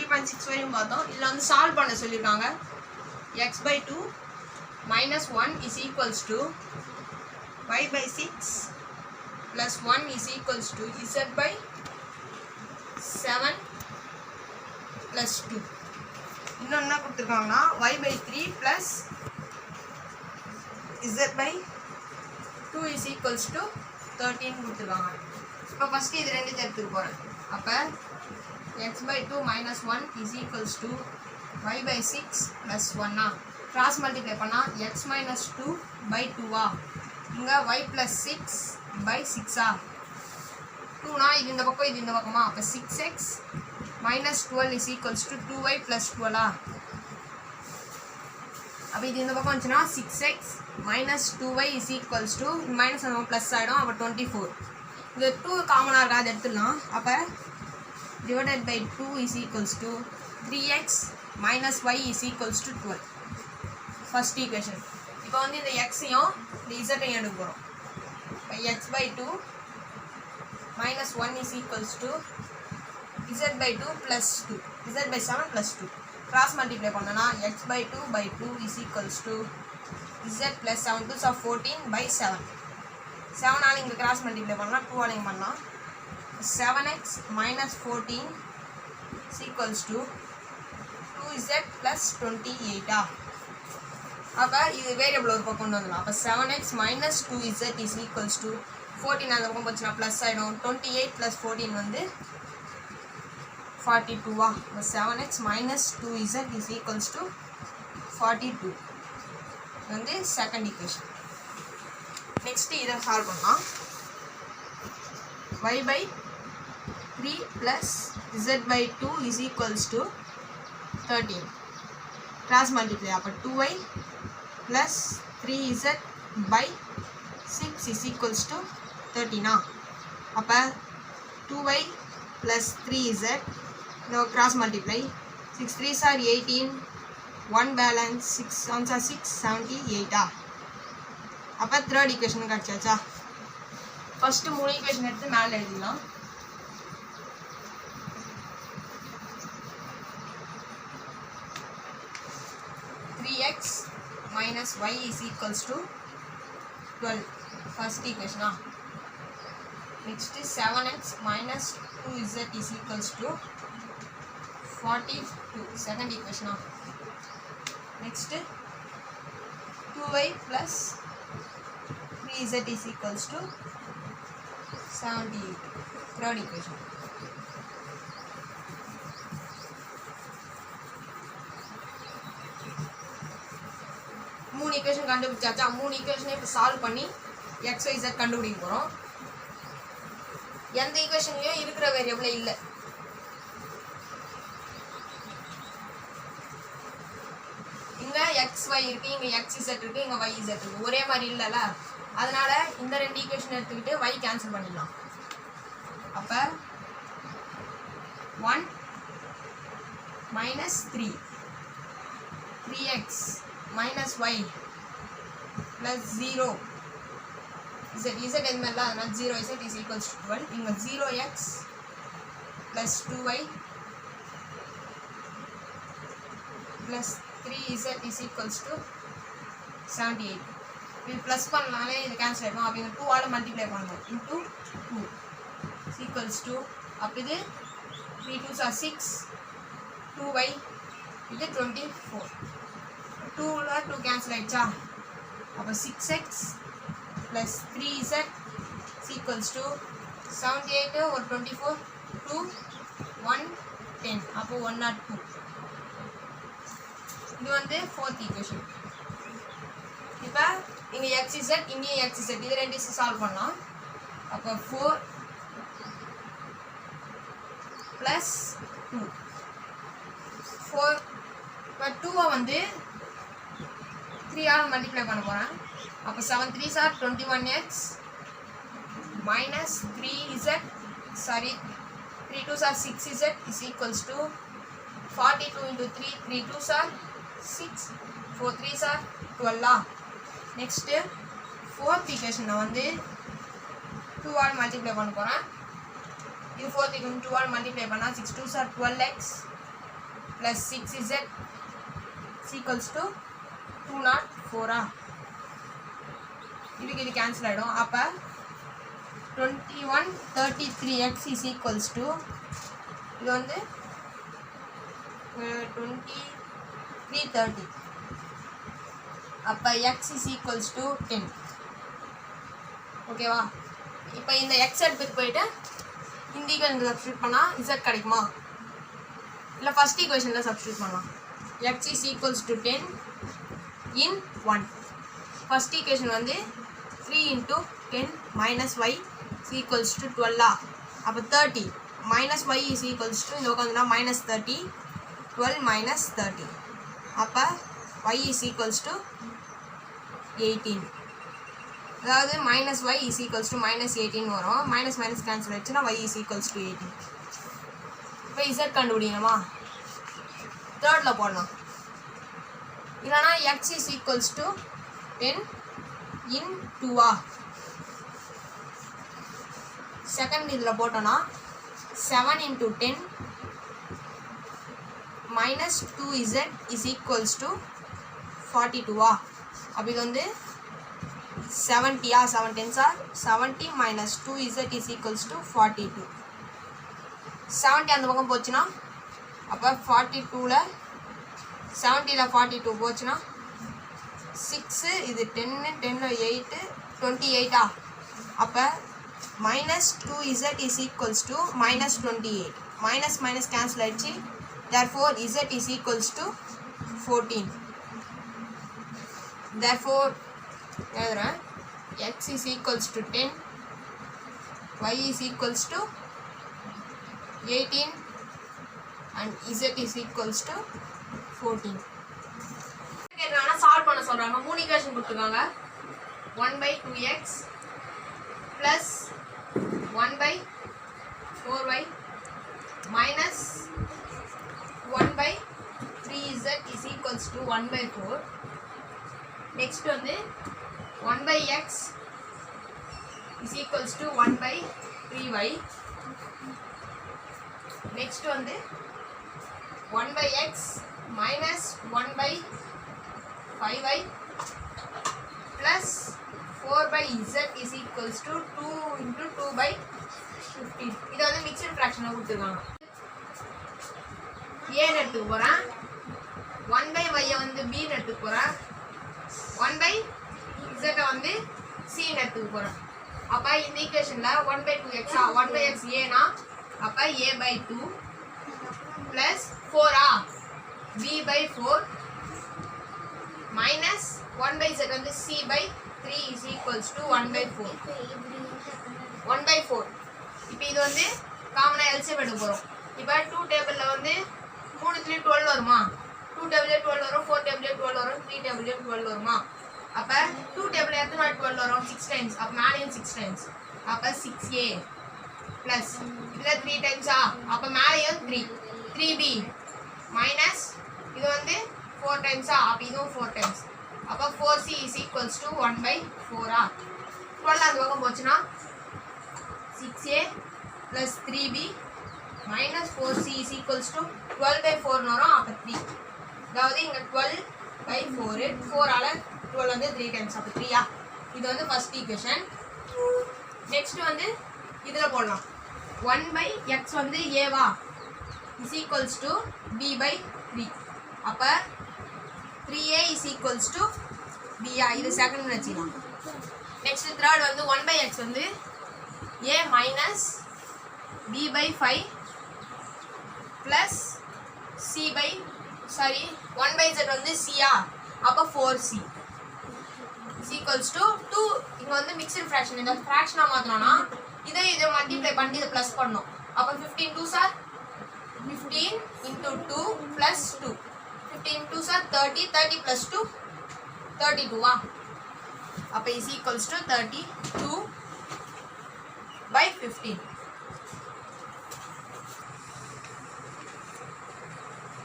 3.6 வரையும் பார்த்தோம். இதில் வந்து சால்வ் பண்ண சொல்லியிருக்காங்க. x/2 minus 1 is equals to y/6 plus 1 is equals to z/7 plus 2. இன்னும் என்ன கொடுத்துருக்காங்கன்னா y/3 plus z/2 is equals to 13 கொடுத்துருக்காங்க. இப்போ ஃபஸ்ட்டு இது ரெண்டு எடுத்துக்க போகிறேன். அப்போ x/2 minus 1 is equals to y/6 plus 1 cross multiply பண்ணால் x minus 2/2 இங்கே y plus 6/6 2 இது இந்த பக்கம் இது இந்த பக்கமா. அப்போ 6x minus 12 is equals to 2y plus 12 அப்போ இது இந்த பக்கம் வந்துச்சுன்னா 6x minus 2y is equals to minus நம்ம ப்ளஸ் ஆகிடும். அப்போ 24 இது 2 காமனாக இருக்கா அது எடுத்துடலாம். அப்போ divided by 2 is equals to 3x minus y is equals to 12 first equation. இப்போ வந்து இந்த எக்ஸையும் இந்த இசட்டையும் எடுக்க போகிறோம். இப்போ x/2 minus 1 is equals to z/2 plus 2 z/7 plus 2 cross multiply பண்ணனா x/2/2 is equals to z plus 7 2 are 14/7 7 all இங்கே cross multiply பண்ணலாம் 2 ஆல் இங்கே பண்ணலாம். 7x minus 14 is equals to 2z plus 28 அப்போ இது வேரியபிள் ஒரு பக்கம் கொண்டு வந்துடலாம். அப்போ 7x minus 2z is equals to 14 அந்த பக்கம் போச்சுன்னா ப்ளஸ் ஆகிடும். 28 plus 14 வந்து 42 இப்போ 7x minus 2z is equals to 42 வந்து செகண்ட் ஈக்குவேஷன். நெக்ஸ்ட்டு இதை சால்வ் பண்ணலாம். y/3 plus z/2 is equals to 13 cross multiply. அப்போ 2y plus 3z/6 is equals to 13 அப்போ 2y plus 3z no cross multiply 6 3s are 18 1 balance 6 1s are 6 78 அப்போ third equation கிடச்சாச்சா. First 3 equation எடுத்து மேலே எழுதிடலாம். x minus y is equals to 12 first equation. Next is 7x minus 2z is equals to 42 second equation. Next 2y plus 3z is equals to 78 third equation. மூணு equation கண்டுபிடிச்சாச்சா. 3 ஈக்குவேஷனை இப்போ solve பண்ணி XYZ கண்டுபிடிக்க போகிறோம். எந்த ஈக்குவேஷன்லையும் இருக்கிற வேரியபிளே இல்லை. இங்கே XY இருக்குது, இங்கே XZ இருக்குது, இங்கே YZ இருக்குது. ஒரே மாதிரி இல்லைல்ல, அதனால இந்த ரெண்டு ஈக்குவேஷன் எடுத்துக்கிட்டு y கேன்சல் பண்ணிடலாம். அப்போ 1 minus 3x minus y plus 0 z எதுமாதிரில அதனால் 0z is equals to 12 இங்கே 0x plus 2y plus 3z is equals to 78 இது ப்ளஸ் பண்ணலாலே இது கேன்சல் ஆகிடும். அப்போ இங்கே 2 ஆல் மல்டிப்ளை பண்ணணும் into 2 is equals to அப்போ இது 3 2s are 6 2y இது 24 2ல 2 கேன்சல் ஆயிடுச்சா. அப்போ 6x plus 3z is equals to 78 or 24 2 1 10 அப்போ 102 இது வந்து fourth equation. இப்போ இங்கே xz இங்கேயும் xz இது ரெண்டு சால்வ் பண்ணலாம். அப்போ 4 plus 2 4 இப்போ 2 வந்து 3 ஆல் மல்டிப்ளை பண்ண போகிறேன். அப்போ 7 3s are 21x minus 3z sorry 3 2s are 6z is equals to 42 into 3 3 2s are 6 4 3s are 12 next fourth equation வந்து 2 ஆல் மல்டிப்ளை பண்ண போகிறேன். இது fourth equation 2 ஆல் மல்டிப்ளை பண்ணால் 6 2s are 12x plus 6z is equals to 204 இது cancel ஆகிடும். அப்போ 2133x is equals to இது வந்து 2330. அப்போ x is equals to 10. ஓகேவா? இப்போ இந்த x எடுத்துகிட்டு போயிட்டு இந்த ஈக்குவேஷனில் சப்ஸ்டியூட் பண்ணால் z கிடைக்குமா? இல்லை ஃபஸ்ட் ஈக்குவேஷனில் சப்ஸ்டியூட் பண்ணலாம். x is equals to 10 in 1. First equation வந்து 3 into 10 minus y is equals to 12. அப்போ 30 minus y is equals to இந்த உட்காந்துனா minus 30. 12 minus 30. அப்போ y is equals to 18. அதாவது minus y is equals to minus 18 வரும். minus minus cancel ஆயிடுச்சுன்னா y is equals to 18. இப்போ z கண்டுபிடிக்கணுமா? தேர்டில் போடலாம். இல்லைனா x is equals to 10 in 2. Second இதில் போட்டோன்னா 7 into 10 minus 2z is equals to 42. அப்போ இது வந்து 70. 7 10s are 70 minus 2z is equals to 42. 70 அந்த பக்கம் போச்சுன்னா அப்போ 42ல் 70ல் 42 போச்சுன்னா 6 இது 10 10 8 28. அப்போ minus 2z is equals to minus 28. minus minus cancel ஆயிடுச்சு. therefore z is equals to 14. therefore எழுதுறேன் x is equals to 10, y is equals to 18 and z is equals to 14. கேட்குறாங்கன்னா சால்வ் பண்ண சொல்கிறாங்க. 3 ஈக்குவேஷன் கொடுத்துருக்காங்க. 1/2x plus 1/4y minus 1/3z is equals to 1/4. next வந்து 1/x is equals to 1/3y. next வந்து 1/x minus 1/5y plus 4/z is equals to 2 into 2/15. இது வந்து mixed ஃப்ராக்ஷனை கொடுத்துருக்காங்க. ஏன்னு எடுத்துக்க போகிறேன். 1/y வந்து பின்னு எடுத்துக்க போகிறேன். 1/z வந்து சின்னு எடுத்துக்க போகிறேன். அப்போ இந்த ஈக்குவேஷனில் 1/2x 1/x ஏனா அப்போ a/2 plus 4 b/4 minus 1/z வந்து c/3 is equals to 1/4. 1/4. இப்போ இது வந்து காமனாக எல்சிஎம் எடுக்க போகிறோம். இப்போ 2 டேபிளில் வந்து 3 12 வருமா? 2 டேபிள்ல 12 வரும், 4 டேபிள்ல 12 வரும், 3 டேபிள்ல 12 வருமா? அப்போ 2 டேபிள் எத்தனை 12 வரும்? 6 டைம்ஸ். அப்போ மேலேயும் 6 டைம்ஸ். அப்போ 6a ப்ளஸ் இதில் 3 டைம்ஸா? அப்போ மேலேயும் 3b மைனஸ் இது வந்து 4 டைம்ஸா? அப்போ இதுவும் 4 டைம்ஸ். அப்போ 4c is equals to 1/4. 12 அந்த பக்கம் போச்சுன்னா 6a plus 3b minus 4c is equals to 12/4 வரும். அப்போ 3. அதாவது இங்கே 12/4 4ஆல் 12 வந்து 3 டைம்ஸ். அப்போ 3. இது வந்து ஃபர்ஸ்ட் ஈக்குவேஷன். நெக்ஸ்ட் வந்து இதில் போடலாம். 1/x வந்து ஏவா is equals to b/3. அப்போ 3a is equals to b. இது செகண்ட் வச்சுக்கலாம். நெக்ஸ்ட் தேர்ட் வந்து 1/x வந்து a minus b/5 plus c/1/z வந்து c. அப்போ 4c is equals to 2. இங்கே வந்து மிக்சட் ஃப்ராக்ஷன். இந்த ஃப்ராக்ஷனாக மாற்றினோன்னா இதை மல்டிப்ளை பண்ணி இதை ப்ளஸ் பண்ணணும். அப்போ 15 2s are 15 into 2 plus 2. 15 2s are 30. 30 plus 2 32. அப்போ is equals to 32/15.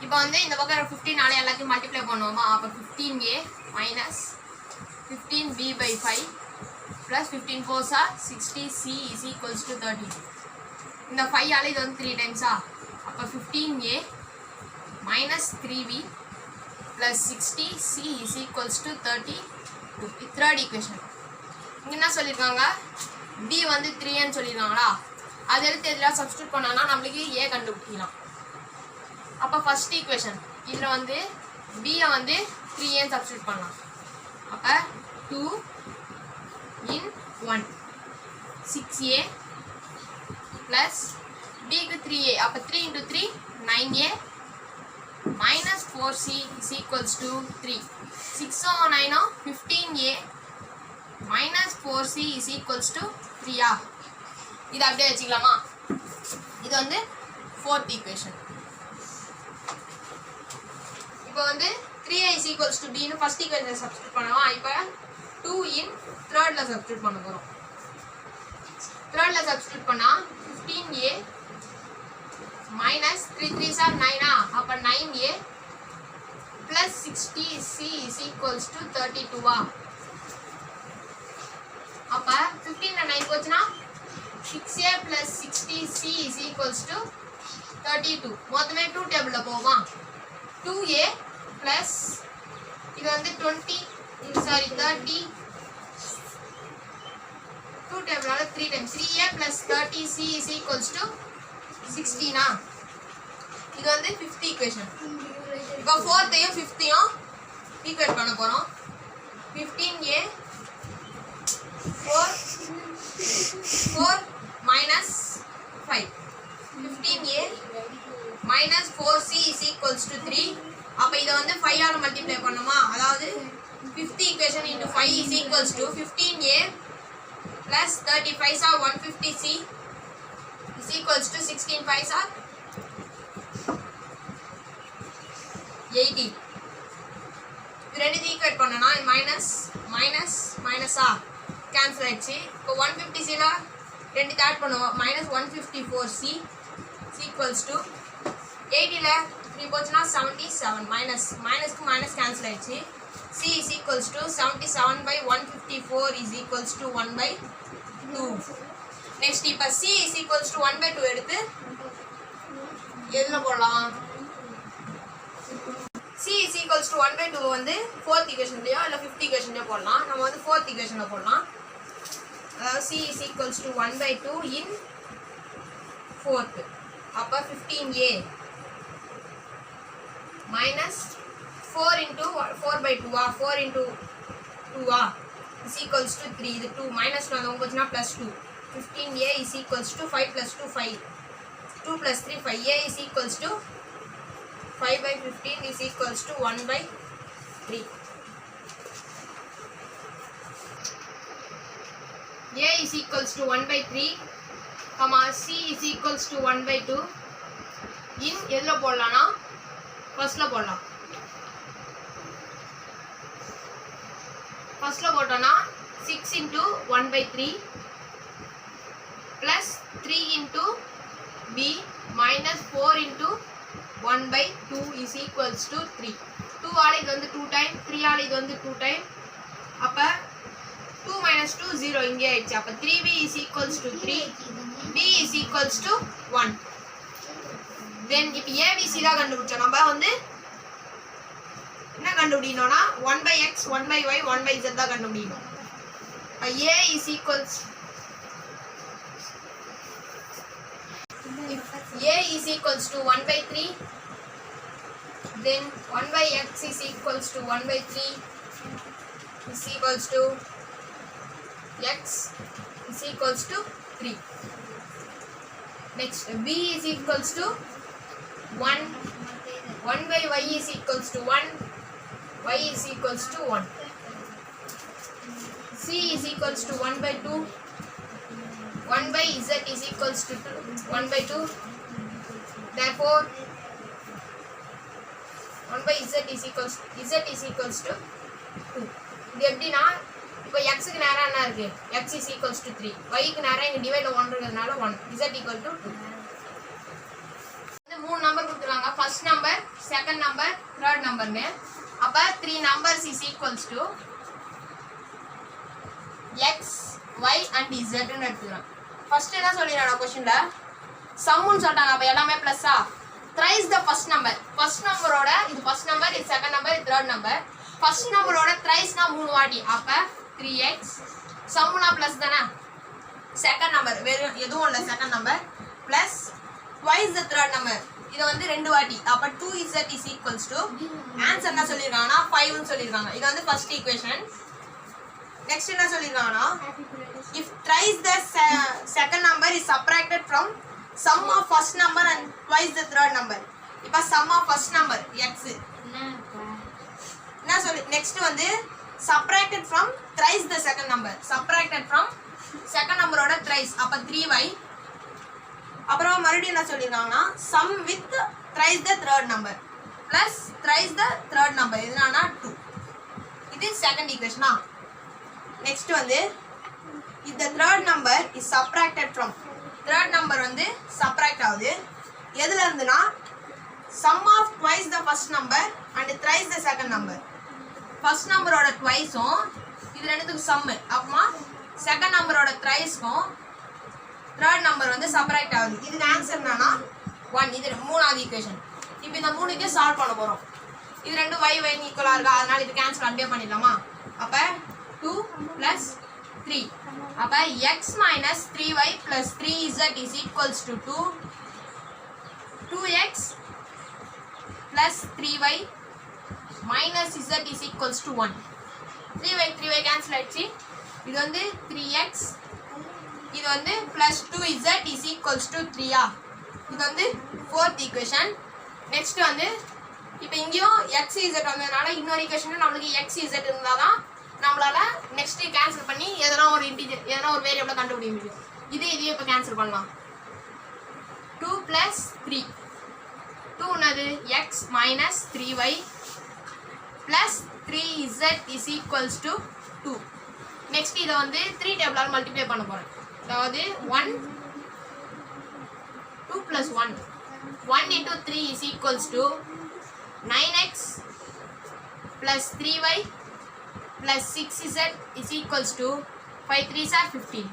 இப்போ வந்து இந்த பக்கம் 15 எல்லாத்தையும் மல்டிப்ளை பண்ணுவோமா? அப்போ 15a minus 15b/5 plus 15 4s are 60c is equals to 30. இந்த 5 இது வந்து 3 டைம்ஸா? அப்போ 15a minus 3v plus 60c is equals to 32. Third equation. இங்க என்ன சொல்லிருக்காங்க? b வந்து 3 ன்னு சொல்லிருக்காங்களா? அதை எடுத்து எதுல சப்ஸ்டிட்யூட் பண்ணானா நமக்கு a கண்டுபிடிக்கலாம். அப்ப ஃபர்ஸ்ட் ஈக்குவேஷன் இதுல வந்து b வந்து 3 ன்னு சப்ஸ்டிட்யூட் பண்ணலாம். அப்ப 2 in 1 6a plus b க்கு 3a அப்ப 3 into 3 9a minus 4c is equals to 3. 6 9 15a minus 4c is equals to 3. இது அப்படியே வச்சுக்கலாமா? இது வந்து fourth equation. இப்போ வந்து 3a is equals to b னு first equation சப்ஸ்டிட்யூட் பண்ணுவோம். இப்போ 2 in thirdல சப்ஸ்டிட்யூட் பண்ண போறோம். thirdல சப்ஸ்டிட்யூட் பண்ணா 15a minus 3 3s are 9 அப்ப 9a plus 60c is equals to 32. அப்ப 15 ல 9 போச்சுனா 6a plus 60c is equals to 32. மொத்தமே 2 டேபிள்ல போவோமா? 2a plus இது வந்து 20 30 2 டேபிளால 3 times 3a plus 30c is equals to 16. இது வந்து 5th equation. இப்போ 4th ஐயும் 5th ஐயும் ஈக்குவேட் பண்ண போறோம். 15a 4 minus 5 15a minus 4c is equals to 3. அப்ப இத வந்து 5 ஆல மல்டிப்ளை பண்ணுமா? அதாவது 5th equation into 5 is equals to 15a plus 35 are 150c is equals to 16 5 are 80. இது ரெண்டு ஈக்குவேட் பண்ணனா மைனஸ் மைனஸ் மைனஸா கேன்சல் ஆயிடுச்சு. இப்போ 150c ல ரெண்டு ஆட் பண்ணுவோம். minus 154c is equals to 80 ல 3 போச்சுனா 77 minus க்கு minus cancel ஆயிடுச்சு. c is equals to 77 by 154 is equals to 1 by 2. next இப்ப c is equals to 1 by 2 எடுத்து எதுல போடலாம்? c is equals to 1 by 2 வந்து 4th equationலயோ இல்ல 5th equationலயோ போடலாம். நம்ம வந்து 4th equationல போடலாம். அதாவது c is equals to 1 by 2 in 4th. அப்ப 15a minus 4 into 4 by 2 4 into 2 is equals to 3. இது 2 minus 1 போச்சுனா plus 2. 15a is equals to 5 plus 2 5. 2 plus 3 5. a is equals to 5 by 15 is equals to 1 by 3. a is equals to 1 by 3, c is equals to 1 by 2 in எதுல போடலாம்னா ஃபர்ஸ்ட்ல போடலாம். ஃபர்ஸ்ட்ல போட்டோம்னா 6 into 1 by 3 plus 3 into b minus 4 into 1 by 2 is equals to 3. 2 ஆல இது வந்து 2 time, 3 ஆல இது வந்து 2 time. அப்ப 2 minus 2 0 இங்கே ஆயிடுச்சு. அப்ப 3b is equals to 3, b is equals to 1. then இப்ப abc தான் கண்டுபிடிச்சோம். நம்ம வந்து என்ன கண்டுபிடிக்கணும்னா 1 by x 1 by y 1 by z தான் கண்டுபிடிக்கணும். a is equals if a is equals to 1 by 3, then 1 by x is equals to 1 by 3 is equals to x is equals to 3. next b is equals to 1 by y is equals to 1, y is equals to 1. c is equals to 1 by 2, 1 by z is equals to 1 by 2. therefore 1 by z is equals to 2. இது எப்படின்னா இப்போ x க்கு நேரா என்ன இருக்கு? x is equals to 3. y க்கு நேரா இங்க டிவைட்ல 1 இருக்குறதுனால 1. z equal to 2. இந்த மூணு நம்பர் கொடுத்துறாங்க. First number, second number, third நம்பர்னு. அப்ப 3 numbers is equals to x, y and z ன்னு எடுத்துக்கலாம். ஃபர்ஸ்ட் என்ன சொல்லிராங்க क्वेश्चनல? சம்னு சொல்றாங்க. அப்ப எல்லாமே பிளஸ்ஸா? thrice the first number. First number ஓட இது first number, இது second number, இது third number. First number ஓட thrice னா 3 வாட்டி. அப்ப 3x sum னா plus தானே. Second number வேற எதுவும் இல்ல second number plus twice the third number. இது வந்து 2 வாட்டி. அப்ப 2z is equals to answer என்ன சொல்லிருக்காங்கன்னா 5 னு சொல்லிருக்காங்க. இது வந்து first equation. Next என்ன சொல்லிருக்காங்கன்னா if thrice the second number is subtracted from sum of first number and twice the third number. இப்ப sum of first number x என்ன சொல்லி next வந்து subtracted from thrice the second number. Subtracted from second number ஓட thrice அப்ப 3y. அப்புறம் மறுபடியும் என்ன சொல்லிருக்காங்கன்னா sum with thrice the third number plus thrice the third number. இதுனா 2. இது second equation. Next வந்து if the third number is subtracted from third number வந்து subtract ஆகுது எதுல இருந்துனா sum of twice the first number and thrice the second number. first number ஓட twice உம் இது ரெண்டுத்துக்கு sum அப்பமா second number ஓட thrice உம் third number வந்து subtract ஆகுது. இதுக்கு ஆன்சர் என்னன்னா 1. இது மூணாவது ஈக்குவேஷன். இப்போ இந்த மூணுக்கு சால்வ் பண்ண போறோம். இது ரெண்டு y y ஈக்குவலா இருக்கா அதனால இது கேன்சல் அப்படியே பண்ணிடலாமா. அப்ப 2 plus 3 அப்ப x minus 3y plus 3z is equals to 2. 2x plus 3y minus z is equals to 1. 3y cancel ஆயிடுச்சு. இது வந்து 3x இது வந்து plus 2z is equals to 3 இது வந்து fourth equation. next வந்து இப்போ இங்கேயும் x z வந்ததுனால இன்னொரு ஈக்குவேஷன் நமக்கு x z இருந்தாதான் நம்மளால நெக்ஸ்ட் கேன்சல் பண்ணி எதனா ஒரு இன்டிஜர் எதனா ஒரு வேரியபிளை கண்டுபிடிக்க முடியும். இதையும் இப்போ கேன்சல் பண்ணலாம். 2 plus 3 2 என்னது x minus 3y plus 3z is equals to 2. Next இதை வந்து 3 டேபிளால் மல்டிப்ளை பண்ண போகிறேன். அதாவது 1 2 plus 1 1 into 3 is equals to 9x plus 3y plus 6z is equals to 5 3s are 15.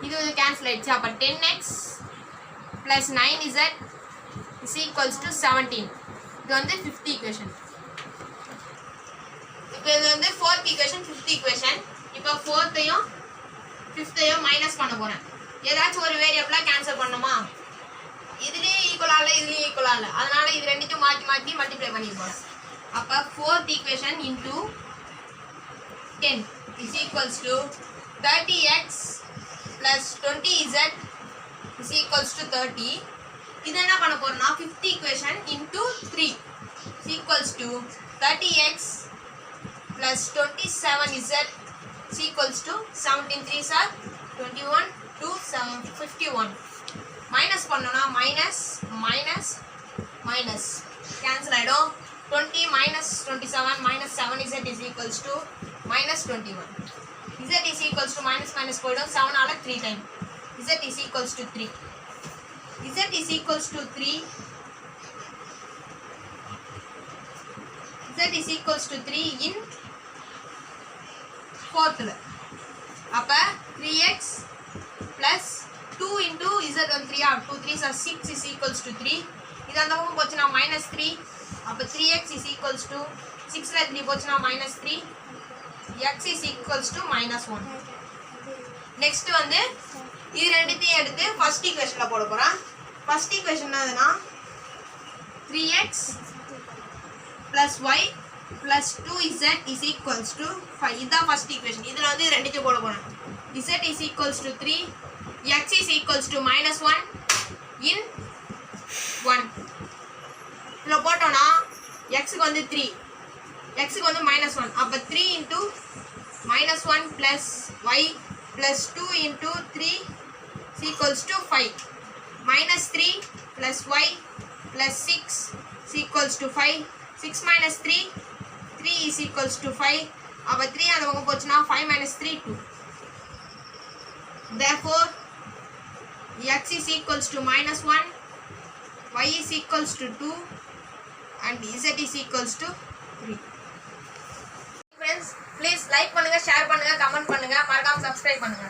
இது வந்து கேன்சல் ஆயிடுச்சு. அப்போ 10x plus 9z is equals to 17. இது வந்து 5th equation. இப்போ இது வந்து 4th equation 5th equation. இப்போ 4th-ஐயும் 5th-ஐயும் மைனஸ் பண்ண போறேன். ஏதாச்சும் ஒரு வேரியபிளா கேன்சல் பண்ணுமா. இதுலயே ஈக்குவலா இல்ல இதுலயே ஈக்குவலா இல்ல அதனால இது ரெண்டுத்தையும் மாத்தி மாத்தி மல்டிப்ளை பண்ணி போறேன். அப்ப 4th equation into 10 is equals to 30x plus 20z is equals to 30. இது என்ன பண்ண போறோம்னா 5th equation into 3 is equals to 30x plus 27z is equals to 17 3s are 21 2 51. Minus பண்ணோம்னா மைனஸ் மைனஸ் மைனஸ் கேன்சல் ஆயிடும். 20 minus 27 minus 7z is equals to minus 21. z is equals to minus minus போய்டும் 7 ஆல 3 time. z is equals to 3. z is equals to 3. z is equals to 3 in 4th. அப்ப 3x plus 2 into z on 3 are 2 3s are 6 is equals to 3. இது அந்த பக்கம் போச்சுனா minus 3. அப்ப 3x is equals to 6 ல 3 போச்சுனா minus 3. x is equals to minus 1. Next வந்து இது ரெண்டுத்தையும் எடுத்து ஃபர்ஸ்ட் ஈக்குவேஷன்ல போட போறேன். ஃபர்ஸ்ட் ஈக்குவேஷன் என்னதுன்னா 3x plus y plus 2z is equals to 5. இதுதான் ஃபர்ஸ்ட் ஈக்குவேஷன். இதுல வந்து ரெண்டுத்தையும் போட போறேன். z is equals to 3. x is equals to minus 1 in 1. இதில் போட்டோம்னா xக்கு வந்து 3 xக்கு வந்து minus 1. அப்போ 3 into minus 1 plus y plus 2 into 3 is equals to 5. Minus 3 plus y plus 6 is equals to 5. 6 minus 3 3 is equals to 5. அப்போ 3 அந்த பக்கம் போச்சுன்னா 5 minus 3 2. Therefore x is equals to minus 1, y is equals to 2 and z is equals to 3. Friends, please like பண்ணுங்க, share பண்ணுங்க, comment பண்ணுங்க, மறக்காம subscribe பண்ணுங்க.